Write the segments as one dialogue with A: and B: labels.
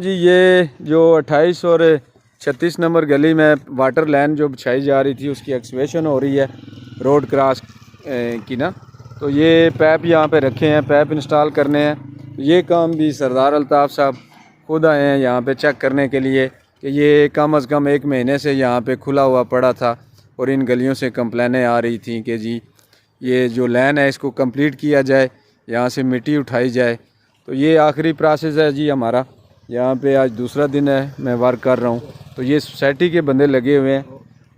A: जी, ये जो 28 और 36 नंबर गली में वाटर लाइन जो बिछाई जा रही थी उसकी एक्सवेशन हो रही है रोड क्रॉस की ना। तो ये पैप यहाँ पे रखे हैं, पैप इंस्टॉल करने हैं। ये काम भी सरदार अल्ताफ़ साहब खुद आए हैं यहाँ पे चेक करने के लिए कि ये कम से कम 1 महीने से यहाँ पे खुला हुआ पड़ा था और इन गलियों से कंप्लेनें आ रही थी कि जी ये जो लाइन है इसको कंप्लीट किया जाए, यहाँ से मिट्टी उठाई जाए। तो ये आखिरी प्रोसेस है जी हमारा। यहाँ पे आज दूसरा दिन है मैं वर्क कर रहा हूँ। तो ये सोसाइटी के बंदे लगे हुए हैं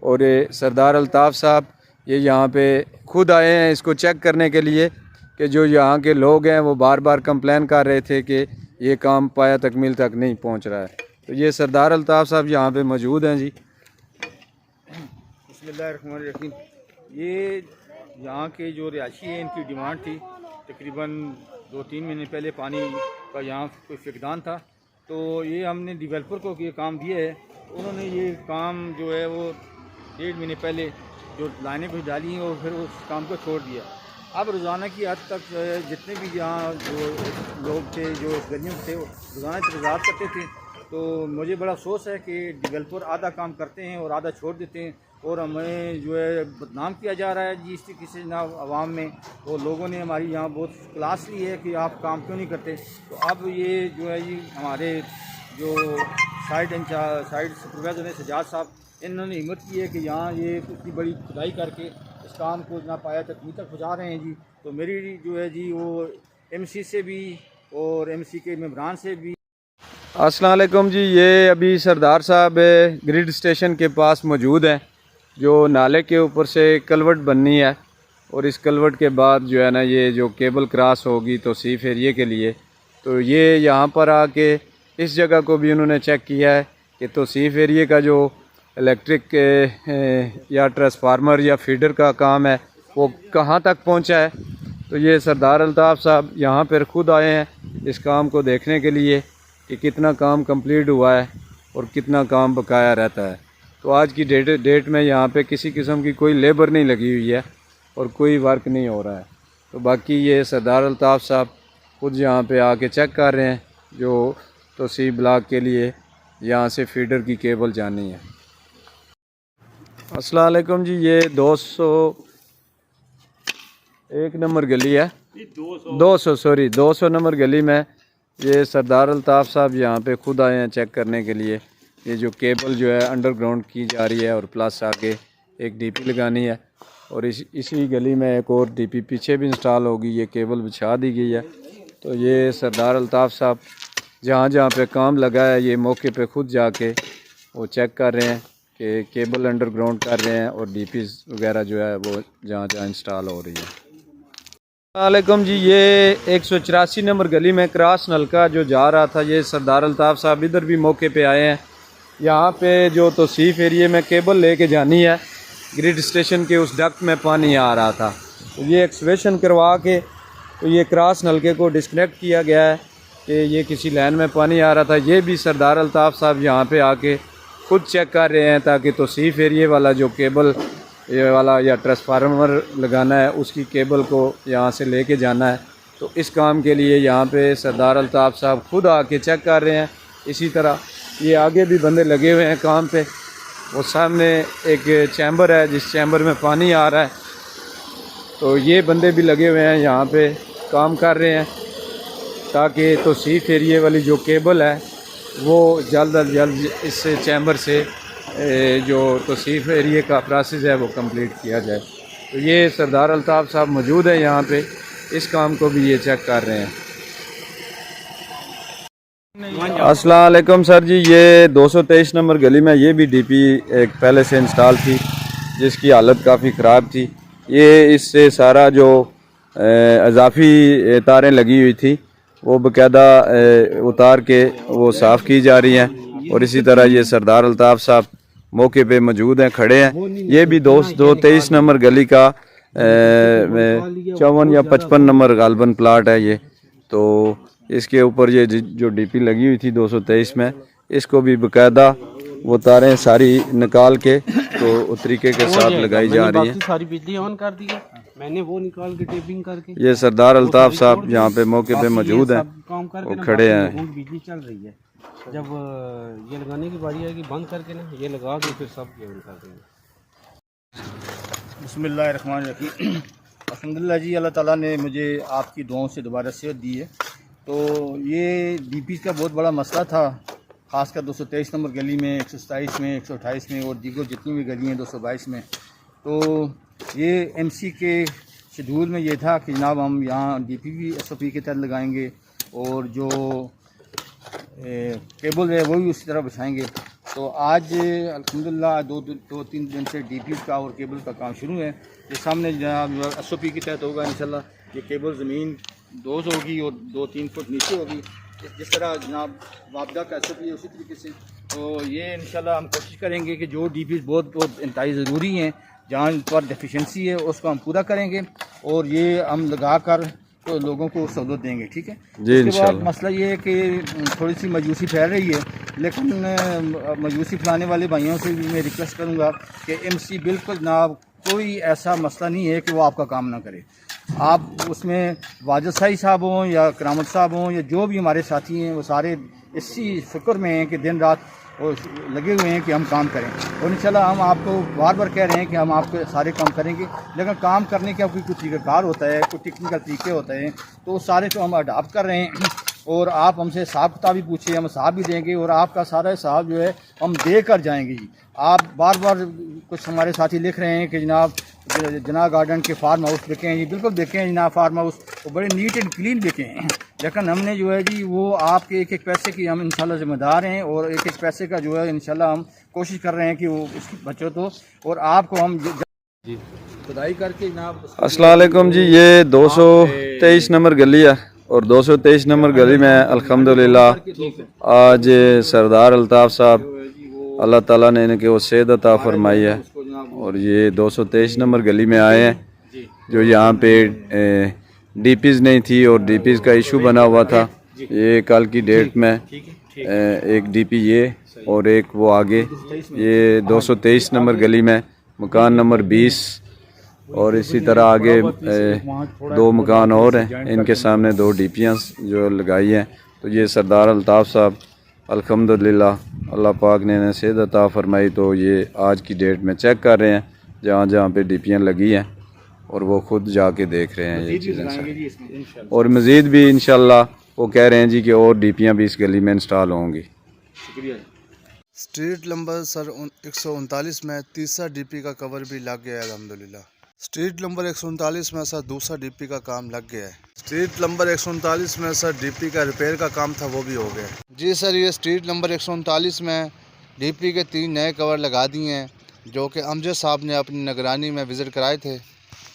A: और ये सरदार अल्ताफ़ साहब ये यहाँ पे खुद आए हैं इसको चेक करने के लिए कि जो यहाँ के लोग हैं वो बार बार कंप्लेन कर रहे थे कि ये काम पाया तकमील तक नहीं पहुँच रहा है। तो ये सरदार अल्ताफ़ साहब यहाँ पे मौजूद हैं जी।
B: बिस्मिल्लाहिर्रहमानिर्रहीम। ये यहाँ के जो रिहायशी हैं इनकी डिमांड थी, तकरीबन 2-3 महीने पहले पानी का यहाँ कोई फिकदान था। तो ये हमने डेवलपर को ये काम दिया है। उन्होंने ये काम जो है वो 1.5 महीने पहले जो लाइनें कुछ डाली हैं और फिर उस काम को छोड़ दिया। अब रोज़ाना की हद तक जितने भी यहाँ जो लोग थे जो गलियों थे वो रोज़ाना इंतज़ार करते थे। तो मुझे बड़ा अफसोस है कि डेवलपर आधा काम करते हैं और आधा छोड़ देते हैं और हमें जो है बदनाम किया जा रहा है जी इस तरीके से ना आवाम में। तो लोगों ने हमारी यहाँ बहुत क्लास ली है कि आप काम क्यों नहीं करते। तो अब ये जो है ये हमारे जो साइड सुपरवाइजर है सजाद साहब, इन्होंने हिम्मत की है कि यहाँ ये इतनी बड़ी खुदाई करके इस काम को ना पाया तकमील तक पहुँचा रहे हैं जी। तो मेरी जो है जी वो MC से भी और MC के मेंबरान से भी।
A: अस्सलाम वालेकुम जी। ये अभी सरदार साहब ग्रिड स्टेशन के पास मौजूद हैं जो नाले के ऊपर से कलवट बननी है और इस कलवट के बाद जो है ना ये जो केबल क्रॉस होगी तौसीफ़ एरिए के लिए। तो ये यहाँ पर आके इस जगह को भी उन्होंने चेक किया है कि तौसीफ़ एरिए का जो इलेक्ट्रिक या ट्रांसफार्मर या फीडर का काम है वो कहाँ तक पहुँचा है। तो ये सरदार अल्ताफ़ साहब यहाँ पर ख़ुद आए हैं इस काम को देखने के लिए कि कितना काम कंप्लीट हुआ है और कितना काम बकाया रहता है। तो आज की डेट में यहाँ पे किसी किस्म की कोई लेबर नहीं लगी हुई है और कोई वर्क नहीं हो रहा है। तो बाकी ये सरदार अल्ताफ़ साहब खुद यहाँ पे आके चेक कर रहे हैं जो तौसीफ़ ब्लॉक के लिए यहाँ से फीडर की केबल जानी है। अस्सलाम वालेकुम जी। ये 201 नंबर गली है, 200 नंबर गली में ये सरदार अल्ताफ़ साहब यहाँ पे खुद आए हैं चेक करने के लिए। ये जो केबल जो है अंडरग्राउंड की जा रही है और प्लस आगे एक DP लगानी है और इसी गली में एक और DP पीछे भी इंस्टॉल होगी। ये केबल बिछा दी गई है। तो ये सरदार अल्ताफ़ साहब जहाँ जहाँ पे काम लगा है ये मौके पे खुद जाके वो चेक कर रहे हैं कि केबल अंडरग्राउंड कर रहे हैं और DP वगैरह जो है वो जहाँ जहाँ इंस्टॉल हो रही है। वालेकुम जी। ये 184 नंबर गली में क्रॉस नलका जो जा रहा था ये सरदार अल्ताफ़ साहब इधर भी मौके पे आए हैं। यहाँ पे जो तौसीफ़ एरिए में केबल लेके जानी है ग्रिड स्टेशन के उस डक्ट में पानी आ रहा था। तो ये एक्सवेशन करवा के तो ये क्रॉस नलके को डिस्कनेक्ट किया गया है कि ये किसी लाइन में पानी आ रहा था। ये भी सरदार अल्ताफ़ साहब यहाँ पे आके खुद चेक कर रहे हैं ताकि तौसीफ़ एरिए वाला जो केबल ये वाला या ट्रांसफार्मर लगाना है उसकी केबल को यहाँ से लेके जाना है। तो इस काम के लिए यहाँ पे सरदार अल्ताफ़ साहब खुद आके चेक कर रहे हैं। इसी तरह ये आगे भी बंदे लगे हुए हैं काम पे। वो सामने एक चैम्बर है जिस चैम्बर में पानी आ रहा है। तो ये बंदे भी लगे हुए हैं यहाँ पे काम कर रहे हैं ताकि तौसीफ़ एरिए वाली जो केबल है वो जल्द अज जल्द इस चैम्बर से जो तौसीफ़ एरिए का प्रोसेस है वो कंप्लीट किया जाए। तो ये सरदार अल्ताफ़ साहब मौजूद है यहाँ पे, इस काम को भी ये चेक कर रहे हैं। अस्सलाम वालेकुम सर जी। ये 223 नंबर गली में ये भी DP एक पहले से इंस्टॉल थी जिसकी हालत काफ़ी ख़राब थी। ये इससे सारा जो इजाफ़ी तारें लगी हुई थी वो बाकायदा उतार के वो साफ़ की जा रही हैं। और इसी तरह ये सरदार अल्ताफ़ साहब मौके पे मौजूद हैं, खड़े हैं। ये भी 223 नंबर गली का 54 या 55 नंबर गालबन प्लाट है ये। तो इसके ऊपर ये जो DP लगी हुई थी 223 में इसको भी बाकायदा वो तारें सारी निकाल के तो तरीके के साथ लगाई जा रही है।
C: सारी बिजली ऑन कर दी है मैंने, वो निकाल के टेपिंग करके।
A: ये सरदार अल्ताफ़ साहब यहाँ पे मौके पे मौजूद हैं, वो खड़े हैं।
C: बिजली चल रही है। जब ये लगाने की बारी आएगी बंद करके ना ये लगा के फिर सब केबल कर देंगे।
B: बिस्मिल्लाहिर्रहमानिर्रहीम। अल्हम्दुलिल्लाह जी, अल्लाह ताला ने मुझे आपकी दुआओं से दोबारा सेहत दी है। तो ये डीपी का बहुत बड़ा मसला था, ख़ासकर 223 नंबर गली में, 127 में, 128 में और दीगर जितनी भी गली हैं 222 में। तो ये एमसी के शेड्यूल में ये था कि जनाब हम यहाँ डीपी भी एसओपी के तहत लगाएंगे और जो केबल है वो भी उसी तरह बिछाएंगे। तो आज अल्हम्दुलिल्लाह दो तीन दिन से डीपी का और केबल का काम शुरू है। ये सामने जनाब एसओपी के तहत होगा इंशाल्लाह। ये केबल ज़मीन 2 होगी और 2-3 फुट नीचे होगी, जिस तरह जनाब वापदा का एसओपी है उसी तरीके से। तो ये इंशाल्लाह हम कोशिश करेंगे कि जो डीपी बहुत इंतहाई ज़रूरी हैं, जहाँ पर डेफिशिएंसी है उसको हम पूरा करेंगे और ये हम लगा कर तो लोगों को सहूलत देंगे। ठीक है जी। उसके बाद मसला ये है कि थोड़ी सी मायूसी फैल रही है, लेकिन मायूसी फैलाने वाले भाइयों से भी मैं रिक्वेस्ट करूँगा कि एमसी बिल्कुल जनाब कोई ऐसा मसला नहीं है कि वो आपका काम ना करे। आप उसमें वाजिद साई साहब हों या करामत साहब हों या जो भी हमारे साथी हैं, वो सारे इसी फिक्र में हैं कि दिन रात वो लगे हुए हैं कि हम काम करें। और इंशाल्लाह हम आपको बार बार कह रहे हैं कि हम आपके सारे काम करेंगे, लेकिन काम करने का कोई तरीक़ाकार होता है, कोई टेक्निकल तरीके होते हैं, तो सारे तो हम अडाप्ट कर रहे हैं। और आप हमसे हिसाब किताब भी पूछिए, हम हिसाब भी देंगे और आपका सारा हिसाब जो है हम दे कर जाएंगे जी। आप बार बार कुछ हमारे साथी लिख रहे हैं कि जनाब जना गार्डन के फार्म हाउस देखे हैं जी, बिल्कुल देखे हैं जनाब फार्म हाउस, वो बड़े नीट एंड क्लीन देखे हैं। लेकिन हमने जो है जी वो आपके एक एक पैसे की हम इंशाल्लाह ज़िम्मेदार हैं और एक एक पैसे का जो है इंशाल्लाह हम कोशिश कर रहे हैं कि वो उसकी बचत हो और आपको हम जी खुदाई करके जनाब।
A: अस्सलाम वालेकुम जी। ये 223 नंबर गली है और 223 नंबर गली में अल्हम्दुलिल्लाह आज सरदार अल्ताफ़ साहब अल्लाह ताला ने इनके वो सेहत अता फरमाई है और ये 223 नंबर गली में आए हैं। जो यहाँ पे डीपीज़ नहीं थी और डीपीज़ का इशू बना हुआ था, ये कल की डेट में एक डीपी ये और एक वो आगे ये 223 नंबर गली में मकान नंबर 20 और इसी तरह आगे 2 मकान और हैं, इनके सामने 2 डीपियाँ जो लगाई हैं। तो ये सरदार अल्ताफ़ साहब अल्हम्दुलिल्लाह अल्लाह पाक ने इन्हें सेहत अता फरमाई, तो ये आज की डेट में चेक कर रहे हैं जहाँ जहाँ पे डीपियाँ लगी हैं और वो खुद जाके देख रहे हैं ये चीज़ें। और मज़ीद भी इंशाल्लाह वो कह रहे हैं जी कि और डीपियाँ भी इस गली में इंस्टॉल होंगी।
B: शुक्रिया।
D: स्ट्रीट नंबर सर 139 में तीसरा डीपी का कवर भी लग गया है अल्हम्दुलिल्लाह। स्ट्रीट नंबर 139 में सर दूसरा डीपी का काम लग गया है। स्ट्रीट नंबर 139 में सर डीपी का रिपेयर का काम था वो भी हो गया जी सर। ये स्ट्रीट नंबर 139 में डीपी के 3 नए कवर लगा दिए हैं जो कि अमजद साहब ने अपनी निगरानी में विज़िट कराए थे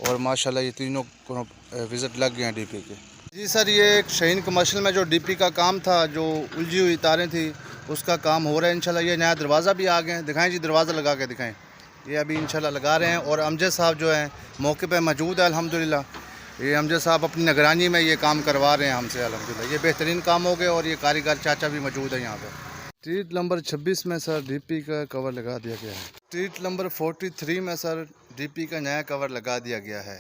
D: और माशाल्लाह ये तीनों को विज़िट लग गए हैं डीपी के जी सर। ये एक शाहीन कमर्शियल में जो डीपी का काम था, जो उलझी हुई तारें थी, उसका काम हो रहा है इंशाल्लाह। ये नया दरवाज़ा भी आ गया है, दिखाएं जी दरवाज़ा लगा के दिखाएं। ये अभी इंशाल्लाह लगा रहे हैं और अमजद साहब जो हैं मौके पे मौजूद है अल्हम्दुलिल्लाह। ये अमजद साहब अपनी निगरानी में ये काम करवा रहे हैं हमसे अल्हम्दुलिल्लाह। ये बेहतरीन काम हो गया और ये कारीगर चाचा भी मौजूद है यहाँ पर। स्ट्रीट नंबर 26 में सर डीपी का कवर लगा दिया गया है। स्ट्रीट नंबर 43 में सर डीपी का नया कवर लगा दिया गया है।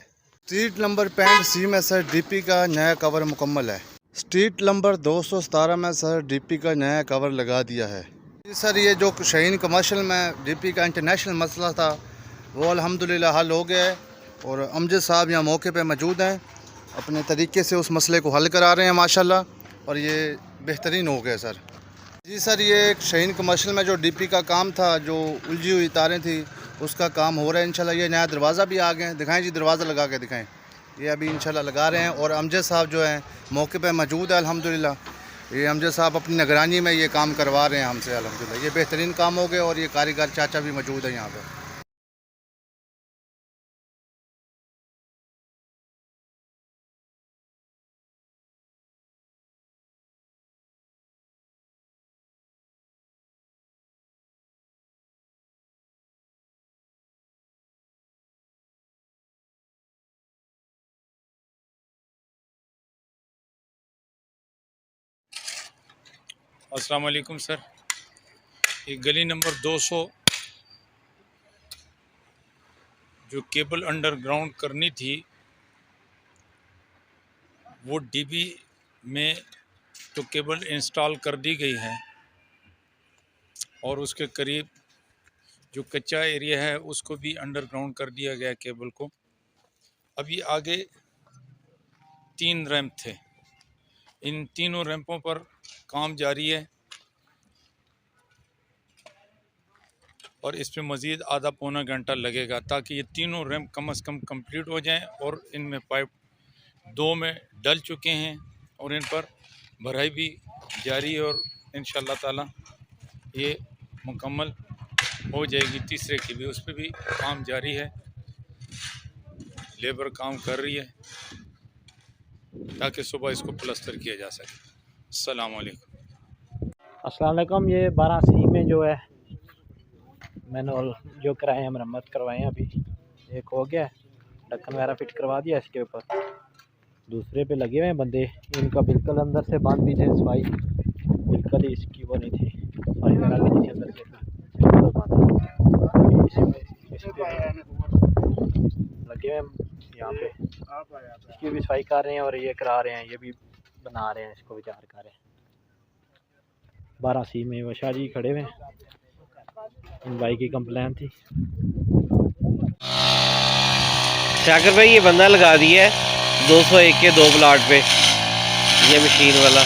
D: स्ट्रीट नंबर 65C में सर डीपी का नया कवर मुकम्मल है। स्ट्रीट नंबर 217 में सर डीपी का नया कवर लगा दिया है जी सर। ये जो शाहीन कमर्शियल में डीपी का इंटरनेशनल मसला था वो अल्हम्दुलिल्लाह हल हो गया है और अमजद साहब यहाँ मौके पे मौजूद हैं, अपने तरीके से उस मसले को हल करा रहे हैं माशाल्लाह और ये बेहतरीन हो गया सर जी सर। ये एक शाहीन कमर्शियल में जो डीपी का काम था, जो उलझी हुई तारें थी, उसका काम हो रहा है इंशाल्लाह। ये नया दरवाज़ा भी आ गया है, दिखाएं जी दरवाज़ा लगा के दिखाएं। ये अभी इंशाल्लाह लगा रहे हैं और अमजद साहब जो हैं मौके पे मौजूद है अल्हम्दुलिल्लाह। ये अमजद साहब अपनी निगरानी में ये काम करवा रहे हैं हमसे अल्हम्दुलिल्लाह। ये बेहतरीन काम हो गया और ये कारीगर चाचा भी मौजूद है यहाँ पर।
E: अस्सलाम वालेकुम सर। ये गली नंबर 200 जो केबल अंडरग्राउंड करनी थी वो डीबी में तो केबल इंस्टॉल कर दी गई है, और उसके करीब जो कच्चा एरिया है उसको भी अंडरग्राउंड कर दिया गया केबल को। अभी आगे 3 रैंप थे, इन तीनों रैंपों पर काम जारी है और इस पे मज़ीद आधा पौना घंटा लगेगा ताकि ये तीनों रैंप कम से कम कंप्लीट हो जाएं। और इनमें पाइप 2 में डल चुके हैं और इन पर भराई भी जारी है और इंशाअल्लाह ताला ये मुकम्मल हो जाएगी। तीसरे की भी उस पर भी काम जारी है, लेबर काम कर रही है ताकि सुबह इसको प्लास्टर किया जा सके। अस्सलाम वालेकुम।
F: अस्सलाम वालेकुम। ये 12C में जो है मैनुअल जो कराए हैं, मरम्मत करवाए हैं, अभी एक हो गया, ढक्कन वगैरह फिट करवा दिया। इसके ऊपर दूसरे पे लगे हुए हैं बंदे, इनका बिल्कुल अंदर से बंद भी थे, सफाई बिल्कुल ही इसकी वो नहीं थी, सफाई वगैरह भी नहीं थी अंदर से बिल्कुल बंद। इस पे लगे हुए हैं यहाँ पे, इसकी भी सफाई कर रहे हैं और ये करा रहे हैं, ये भी बना रहे हैं, इसको विचार कर रहे हैं। 12C में वो शाह जी खड़े हुए हैं, इन भाई की कंप्लेन थी।
G: शाकिर भाई ये बंदा लगा दिया है 201 के 2 प्लाट पे, ये मशीन वाला।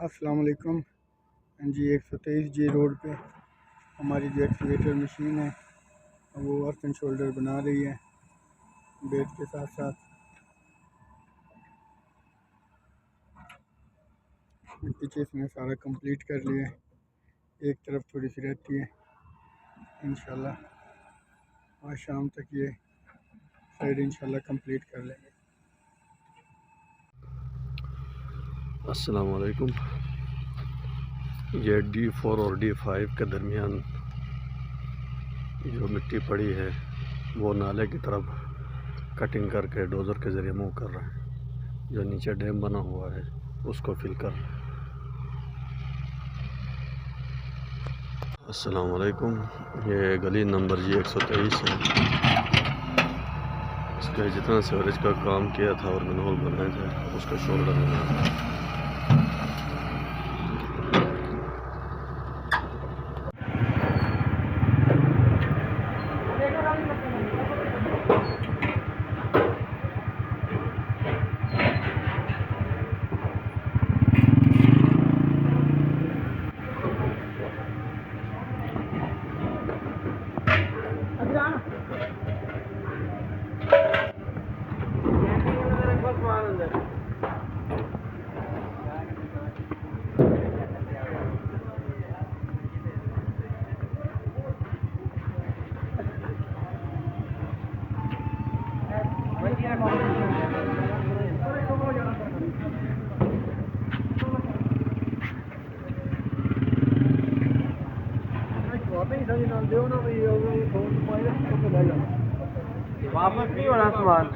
H: अस्सलाम वालेकुम जी। 123 जी रोड पे हमारी जो एक्सकेवेटर मशीन है वो अर्थ एंड शोल्डर बना रही है बेड के साथ साथ। पीछे इसने सारा कंप्लीट कर लिया है, एक तरफ थोड़ी सी रहती है, इंशाल्लाह आज शाम तक ये साइड इंशाल्लाह कंप्लीट कर लेंगे।
I: अस्सलाम वालेकुम। ये D4 और D5 के दरमियान जो मिट्टी पड़ी है वो नाले की तरफ कटिंग करके डोज़र के ज़रिए मूव कर रहे हैं। जो नीचे डैम बना हुआ है उसको फिल कर रहे हैं। अस्सलाम वालेकुम। ये गली नंबर जी 123 है। इसका जितना सीवरेज का काम किया था और मनहोल बनाए थे उसका शोल्डर बना।
G: वापस नहीं होना सामान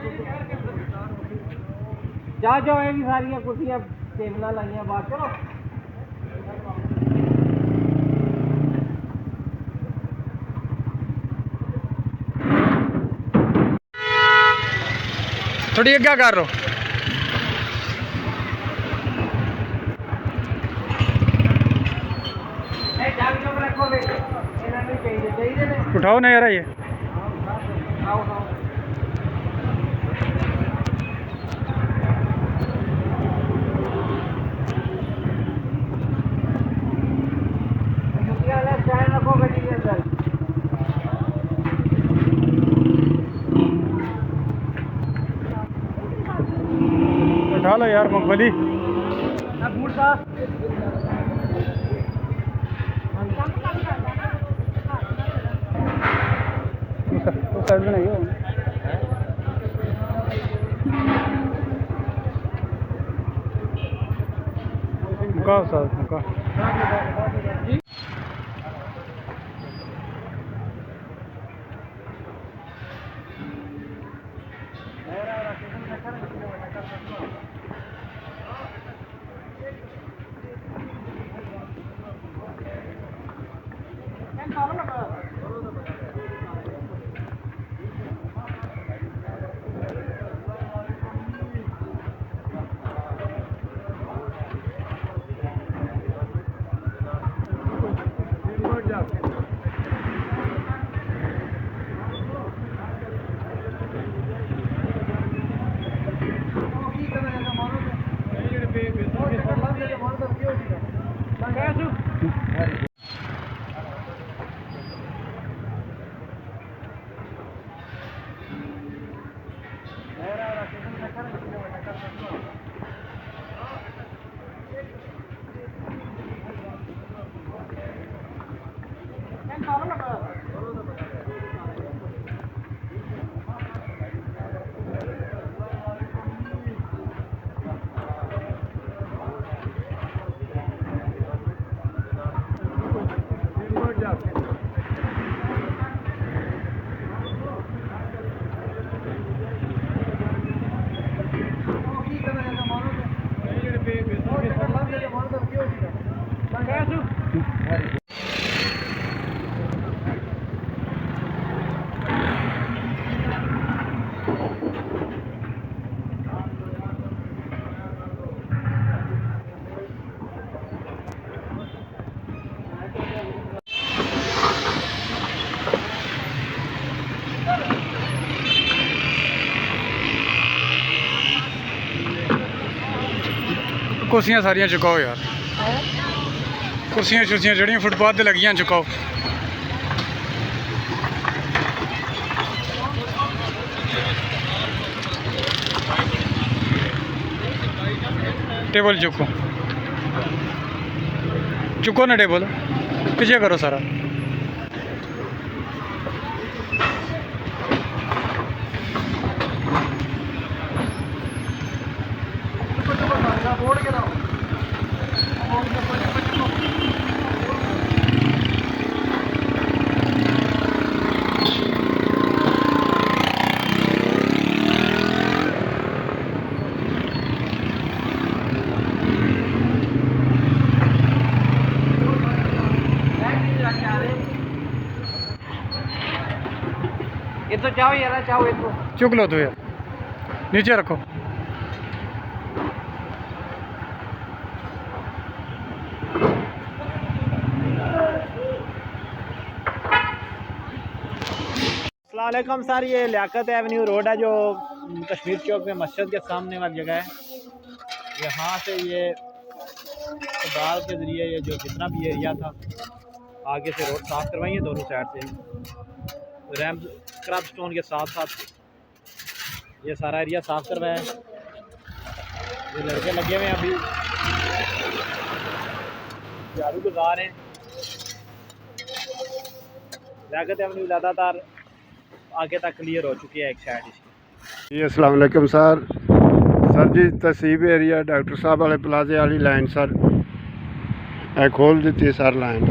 G: जा जाओ ये सारिया कुर्सियां टेबल लाइया बात करो।
B: थोड़ी अग्गा कर लो। उठाओ ना यार ये उठा लो यार मूंगफली। मुका साहब मुका। कुर्सियां सारियां चुकाओ यार।
J: कुर्सियां शुर्सियां जड़ियां फुटपाथ ते लगियां चुकाओ। टेबल चुको चुको ना, टेबल पीछे करो सारा।
F: ये तो चाहो यार, चाहो ये तो
J: चुक लो तो यार, नीचे रखो।
F: अस्सलामुअलैकुम सर, ये लियाकत एवेन्यू रोड है जो कश्मीर चौक में मस्जिद के सामने वाली जगह है। यहाँ से ये दाल के ज़रिए ये जो जितना भी एरिया था आगे से रोड साफ़ करवाई है, दोनों साइड से रैम्प क्रब स्टोन के साथ साथ ये सारा एरिया साफ़ करवाया है। ये लड़के लगे हुए हैं अभी झाड़ू लगा रहे हैं। लियाकत एवेन्यू ज़्यादातर आगे तक क्लियर हो चुकी है एक साइड इसकी।
H: जी अस्सलाम वालेकुम सर। सर जी तहसीब एरिया डॉक्टर साहब वाले प्लाजे वाली लाइन सर खोल दी थी सर लाइन।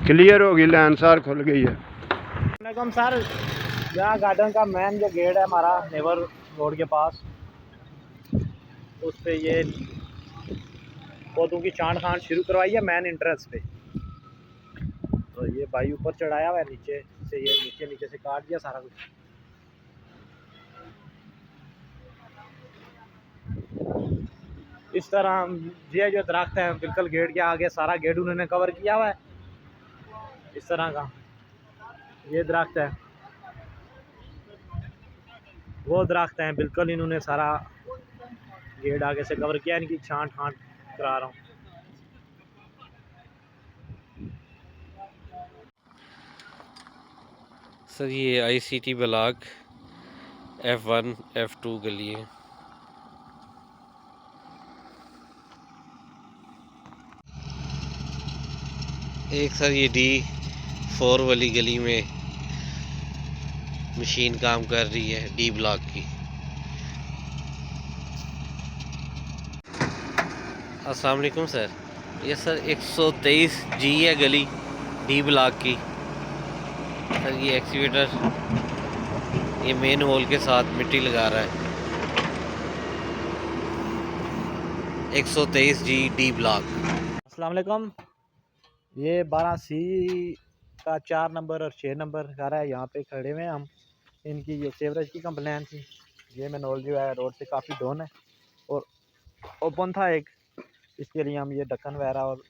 H: क्लियर हो गई लाइन सर, खुल गई है।
F: वालेकुम सर, यहाँ गार्डन का मेन जो गेट है हमारा नेवर रोड के पास, उस पे ये पौधों की छांट खांट शुरू करवाई है मेन इंट्रेंस पे। तो ये भाई ऊपर चढ़ाया हुआ है, नीचे से ये नीचे से काट दिया सारा कुछ। इस तरह ये जो दरख्त है बिल्कुल गेट के आगे सारा गेट उन्होंने कवर किया हुआ है। इस तरह का ये दरख्त है, वो दरख्त हैं, बिल्कुल इन्होंने सारा गेट आगे से कवर किया। इनकी छांट छांट करा रहा हूँ।
G: सर ये ICT ब्लॉक F1 F2 गली है। एक सर ये D4 वाली गली में मशीन काम कर रही है D ब्लॉक की। अस्सलाम वालेकुम सर, ये सर 123G है गली D ब्लॉक की। सर ये एक्सीवेटर ये मेन होल के साथ मिट्टी लगा रहा है। 123G D block.
F: अस्सलाम वालेकुम, ये 12C का 4 नंबर और 6 नंबर घर है, यहाँ पे खड़े हुए हैं हम। इनकी ये सेवरेज की कंप्लेन थी। ये मैनोल जो है रोड से काफ़ी डाउन है और ओपन था एक, इसके लिए हम ये ढक्कन वगैरह और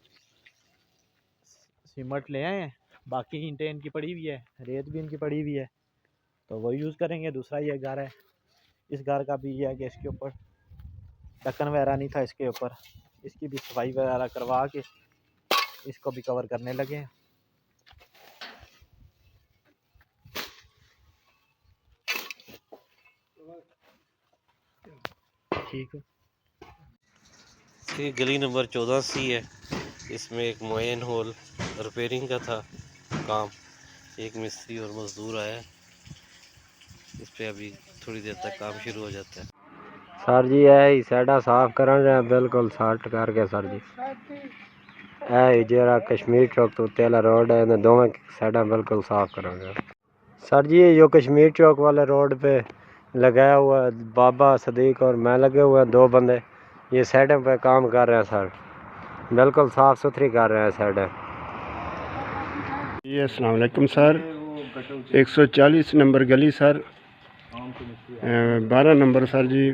F: सीमेंट ले आए हैं। बाकी ईंटें इनकी पड़ी हुई है, रेत भी इनकी पड़ी हुई है, तो वो यूज़ करेंगे। दूसरा ये घर है, इस घर का भी ये है कि इसके ऊपर ढक्कन वगैरह नहीं था इसके ऊपर, इसकी भी सफाई वगैरह करवा के इसको भी कवर करने लगे हैं। ठीक है।
G: ये गली नंबर 14C है, इसमें एक मोइन होल रिपेयरिंग का था काम। एक मिस्त्री और मजदूर आया, इस पे अभी थोड़ी देर तक काम शुरू हो जाता है।
K: सर जी यही साइडा साफ कर रहे हैं बिल्कुल सट करके। सर जी यही जरा कश्मीर चौक तो तेला रोड है, दोवें साइडा बिल्कुल साफ करेंगे। सर जी जो कश्मीर चौक वाले रोड पे लगाया हुआ बाबा सदीक और मैं लगे हुए हैं, 2 बंदे ये साइडों पे काम कर रहे हैं सर, बिल्कुल साफ़ सुथरी कर रहे हैं साइडें।
H: जी अस्सलाम वालेकुम सर। 140 नंबर गली सर, 12 नंबर सर जी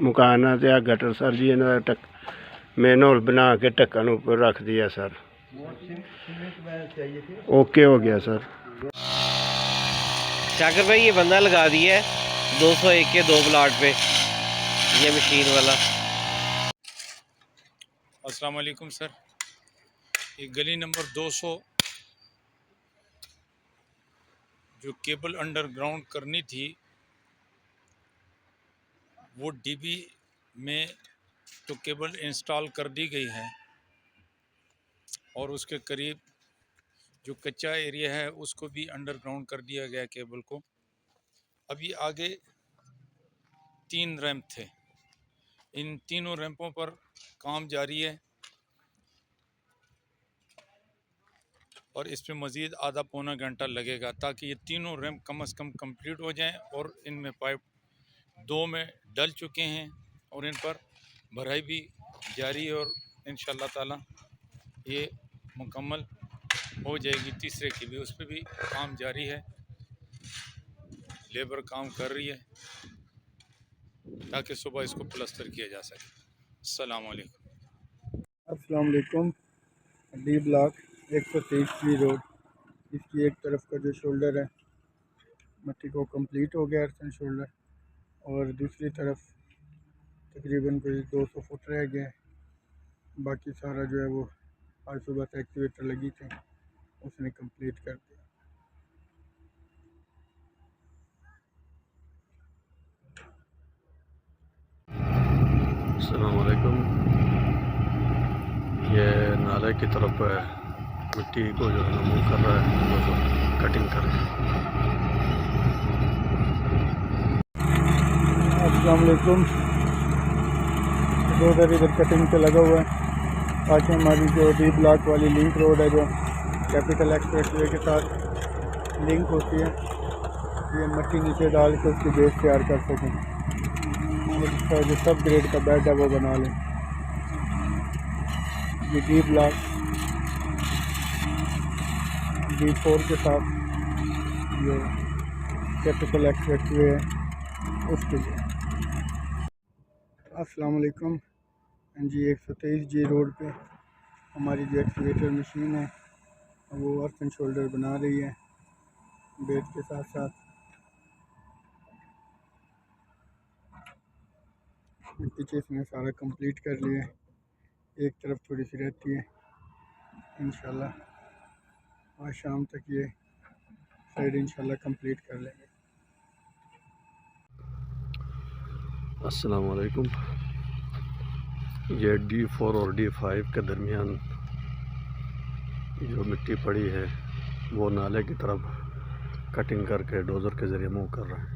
H: मुकाना ते गटर सर जी इन्होंने मेन होल बना के ढक्कन ऊपर रख दिया सर। ओके हो गया सर।
G: शाकिर भाई ये बंदा लगा दिया है 201 के 2 प्लाट पे, ये मशीन वाला।
E: अस्सलाम वालेकुम सर। ये गली नंबर 200 जो केबल अंडरग्राउंड करनी थी वो डीबी में तो केबल इंस्टॉल कर दी गई है और उसके करीब जो कच्चा एरिया है उसको भी अंडरग्राउंड कर दिया गया केबल को। अभी आगे 3 रैंप थे, इन तीनों रैंपों पर काम जारी है और इस पे मज़ीद आधा पौना घंटा लगेगा ताकि ये तीनों रैंप कम से कम कंप्लीट हो जाएं और इनमें पाइप 2 में डल चुके हैं और इन पर भराई भी जारी है और इंशाअल्लाह ताला ये मुकम्मल हो जाएगी। तीसरे की भी उस पर भी काम जारी है, लेबर काम कर रही है ताकि सुबह इसको प्लस्तर किया जा सके। अस्सलाम वालेकुम।
H: अस्सलाम वालेकुम। डी ब्लॉक 123 रोड, इसकी एक तरफ का जो शोल्डर है मट्टी को कंप्लीट हो गया अर्थन शोल्डर, और दूसरी तरफ तकरीबन कोई 200 फुट रह गया है। बाकी सारा जो है वो आज सुबह से एक्टिवेटर लगी थी उसने कंप्लीट कर दिया।
I: अस्सलाम वालेकुम। ये नाले की तरफ मिट्टी को जो है मूव कर रहा है, वो जो कटिंग कर रहे हैं।
H: अस्सलाम वालेकुम। रोड इधर कटिंग पे लगा हुआ है ताकि हमारी जो डी ब्लॉक वाली लिंक रोड है जो कैपिटल एक्सप्रेसवे के साथ लिंक होती है, ये मट्टी नीचे डाल के उसकी बेस तैयार कर सकें और इसका जो सब ग्रेड का बेड है वो बना लें। ये डी ब्लॉक D4 के साथ जो कैपिटल एक्सप्रेसवे है उसके लिए। अस्सलाम वालेकुम। जी 123 रोड पे हमारी जो एक्सकेवेटर मशीन है वो अर्थ एंड शोल्डर बना रही है बेड के साथ साथ। पीछे इसने सारा कंप्लीट कर लिया है, एक तरफ थोड़ी सी रहती है, इंशाल्लाह आज शाम तक ये साइड इंशाल्लाह कंप्लीट कर लेंगे।
I: अस्सलाम वालेकुम। ये D4 और D5 के दरमियान जो मिट्टी पड़ी है वो नाले की तरफ कटिंग करके डोज़र के ज़रिए मूव कर रहा है।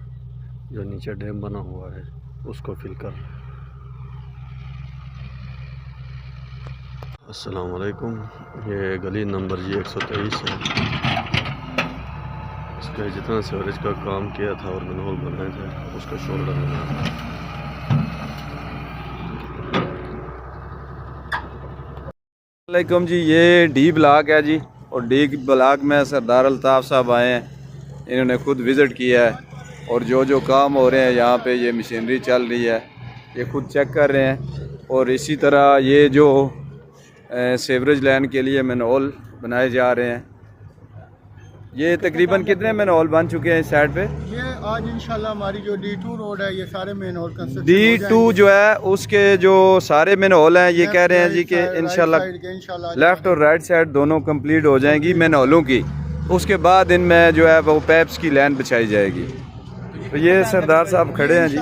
I: जो नीचे डैम बना हुआ है उसको फिल कर रहा है। अस्सलाम वालेकुम। ये गली नंबर 123 है। इसका जितना सीवरेज का काम किया था और मनहोल बनाए थे उसका शोल्डर बनाया।
A: वालेकुम जी, ये डी ब्लॉक है जी और डी ब्लॉक में सरदार अल्ताफ़ साहब आए हैं, इन्होंने खुद विज़िट किया है और जो काम हो रहे हैं यहाँ पे ये मशीनरी चल रही है ये खुद चेक कर रहे हैं। और इसी तरह ये जो सीवरेज लाइन के लिए मैनहोल बनाए जा रहे हैं, ये तकरीबन कितने मैनहोल बन चुके हैं इस साइड पे?
H: ये आज इंशाल्लाह हमारी जो D2 रोड है ये सारे मैनहोल कंस्ट्रक्शन
A: D2 जो है उसके जो सारे मैनहोल हैं ये कह रहे हैं जी कि इंशाल्लाह लेफ़्ट और राइट साइड दोनों कंप्लीट हो जाएंगी मैनहोलों की, उसके बाद इनमें जो है वो पैप्स की लाइन बिछाई जाएगी। तो ये सरदार साहब खड़े हैं जी।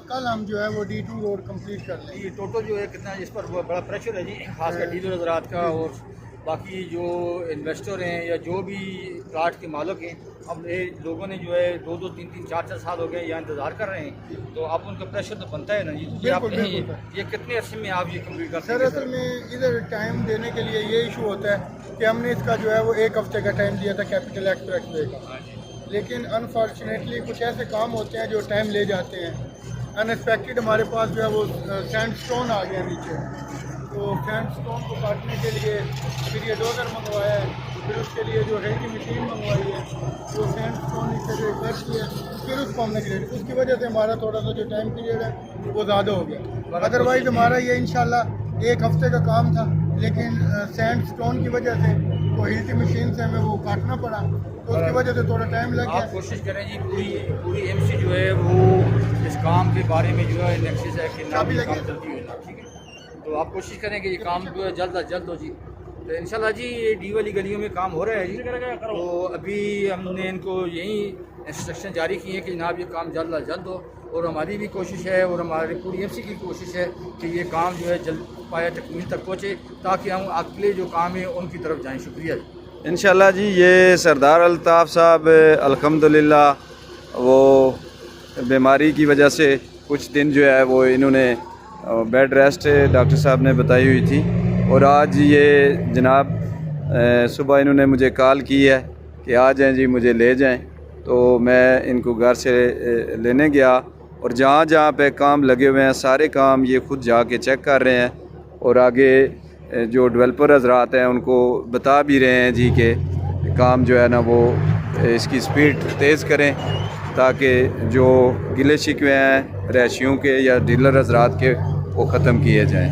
H: कल हम जो है वो D2 रोड कंप्लीट कर लेंगे।
B: टोटल जो है कितना इस पर बड़ा प्रेशर है जी, खासकर डीलर हज़रात का और बाकी जो इन्वेस्टर हैं या जो भी प्लाट के मालिक हैं। अब ये लोगों ने जो है 2-2, 3-3, 4-4 साल हो गए यहाँ इंतज़ार कर रहे हैं, तो आप उनका प्रेशर तो बनता है ना जी। ये कितने अर्से में आप ये कम्प्लीट करते हैं?
H: सर असल में इधर टाइम देने के लिए ये इशू होता है कि हमने इसका जो है वो 1 हफ्ते का टाइम दिया था कैपिटल एक्सप्रेसवे का, लेकिन अनफॉर्चुनेटली कुछ ऐसे काम होते हैं जो टाइम ले जाते हैं। अनएक्सपेक्टेड हमारे पास जो है वो सैंडस्टोन आ गया नीचे, तो सैंडस्टोन को काटने के लिए फिर ये डोजर मंगवाया है, फिर उसके लिए जो है की मशीन मंगवाई है, तो सैंडस्टोन नीचे जो कर किया फिर उसको हमने ग्रेड, उसकी वजह से हमारा थोड़ा सा जो टाइम पीरियड है वो ज़्यादा हो गया। अदरवाइज़ हमारा ये इंशाल्लाह 1 हफ्ते का काम था, लेकिन सैंड स्टोन की वजह से वो हिल्टी मशीन से हमें वो काटना पड़ा, तो उसकी वजह से थोड़ा टाइम लग गया।
B: आप कोशिश करें जी, पूरी एमसी जो है वो इस काम के बारे में जो है नेक्सिस है कि ना भी काम जल्दी हो जाए, ठीक है। तो आप कोशिश करें कि ये काम जो है जल्द अज जल्द हो जी। तो इंशाल्लाह जी ये डी वाली गलियों में काम हो रहा है जी। तो अभी हमने इनको यही इंस्ट्रक्शन जारी किए हैं कि जनाब ये काम जल्द अज जल्द हो, और हमारी भी कोशिश है और हमारी पूरी एमसी की कोशिश है कि ये काम जो है जल्द पाया तकमील तक पहुँचे, ताकि हम अगले जो काम है उनकी तरफ जाएँ। शुक्रिया जी।
A: इंशाल्लाह जी। ये सरदार अल्ताफ़ साहब अल्हम्दुलिल्लाह वो बीमारी की वजह से कुछ दिन जो है वो इन्होंने बेड रेस्ट डॉक्टर साहब ने बताई हुई थी, और आज ये जनाब सुबह इन्होंने मुझे कॉल की है कि आ जाएं जी, मुझे ले जाएं। तो मैं इनको घर से लेने गया, और जहाँ जहाँ पे काम लगे हुए हैं सारे काम ये खुद जाके चेक कर रहे हैं, और आगे जो डेवलपर हजरात हैं उनको बता भी रहे हैं जी कि काम जो है ना वो इसकी स्पीड तेज़ करें, ताकि जो गिले शिकवे हैं रहायशियों के या डीलर हजरात के वो ख़त्म किए जाएँ।